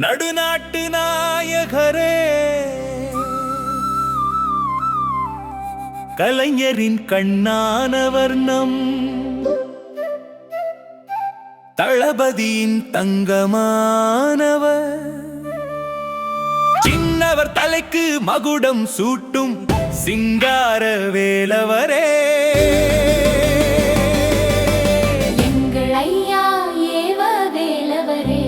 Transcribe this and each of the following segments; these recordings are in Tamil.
நடுநாட்டு நாயகரே, கலைஞரின் கண்ணான வர்ணம், தளபதியின் தங்கமானவர், சின்னவர் தலைக்கு மகுடம் சூட்டும் சிங்கார வேலவரே. எங்கள் ஐயா ஏவ வேலவரே,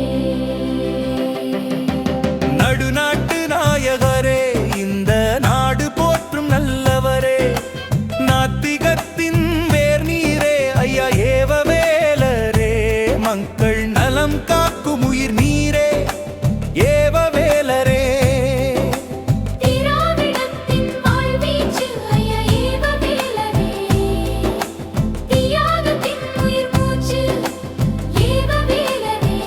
நடுநாட்டு நாயகரே, இந்த நாடு போற்றும் நல்லவரே, நாத்திகத்தின் வேர் நீரே ஐயா ஏவ வேலரே, மக்கள் நலம் காக்கும் உயிர் நீரே ஏவ வேலரே. திராவிடத்தின் வாழ்வீச்சு ஐயா ஏவ வேலரே, தியாகத்தின் உயிர் மூச்சு ஏவ வேலரே.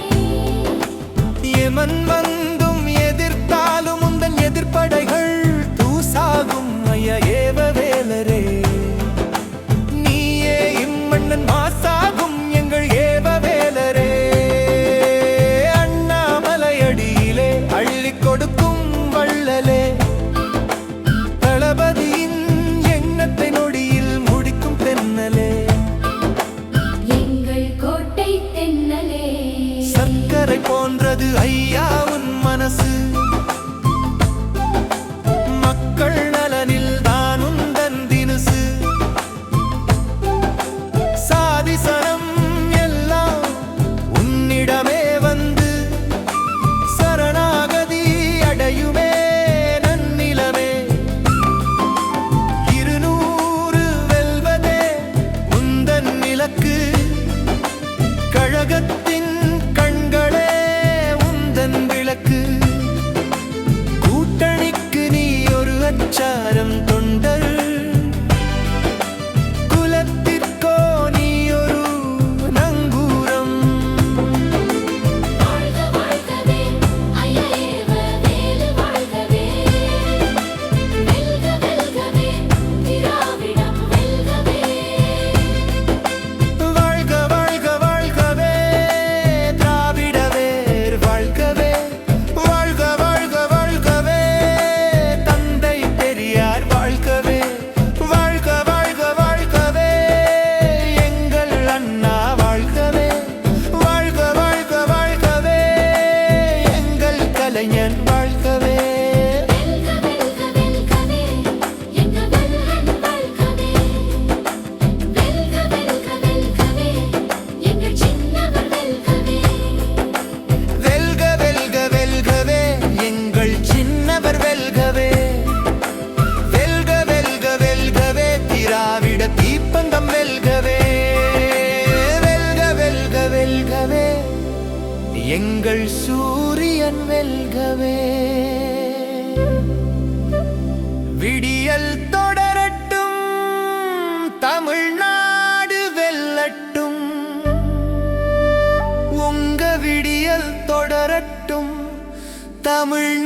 எமன் வந்தும் எதிர்த்தாலும் உந்தன் எதிர்ப்படைகள் தூசாகும் ஐயா ஏவ வேலரே. நீயே இம்மண்ணன் மாசாகும் எங்கள் ஏவ வேலரே. அண்ணாமலையடியிலே அள்ளிக் கொடுக்கும் வள்ளலே, தளபதியின் எண்ணத்தை நொடியில் முடிக்கும் தென்னலே, எங்கள் கோட்டை தென்னலே. சர்க்கரை போன்றது ஐயா உன் மனசு, மக்கள் நலனில் தான் உந்தன் தினுசு. சாதி சனம் எல்லாம் உன்னிடமே வந்து சரணாகதி அடையுமே நன்னிலமே. 200 வெல்வதே உந்தன் இலக்கு, கழகத்தின் கண்களே உந்தன் விளக்கு. கூட்டணிக்கு நீ ஒரு அச்சாரம் தொண்டர், குலத்திற்கோ நீ ஒரு நங்கூரம். வாழ்க வாழ்கவே ஐயா ஏவ வேலு வாழ்கவே, வெல்க வெல்கவே திராவிடம் வெல்கவே. வாழ்க வாழ்க வாழ்கவே திராவிட வேர் வாழ்கவே, வாழ்க வாழ்க வாழ்கவே தந்தை பெரியார் வாழ்கவே, வாழ்க வாழ்க வாழ்கவே எங்கள் அண்ணா வாழ்கவே, வாழ்க வாழ்க வாழ்கவே எங்கள் கலைஞன் வாழ்கவே. வெல்க வெல்க வெல்கவே எங்க வெல்லன் வாழ்கவே, வெல்க வெல்க வெல்கவே எங்கள் சின்னவர் வெல்கவே. வெல்க வெல்க வெல்கவே எங்கள் சின்னவர் வெல்கவே, வெல்க வெல்க வெல்கவே திராவிட தீப்பந்தம் வெல்கவே, வெல்க வெல்க வெல்கவே எங்கள் சூரியன் வெல்கவே. விடியல் தொடரட்டும், தமிழ்நாடு வெல்லட்டும், உங்க விடியல் தொடரட்டும், தமிழ்நாடு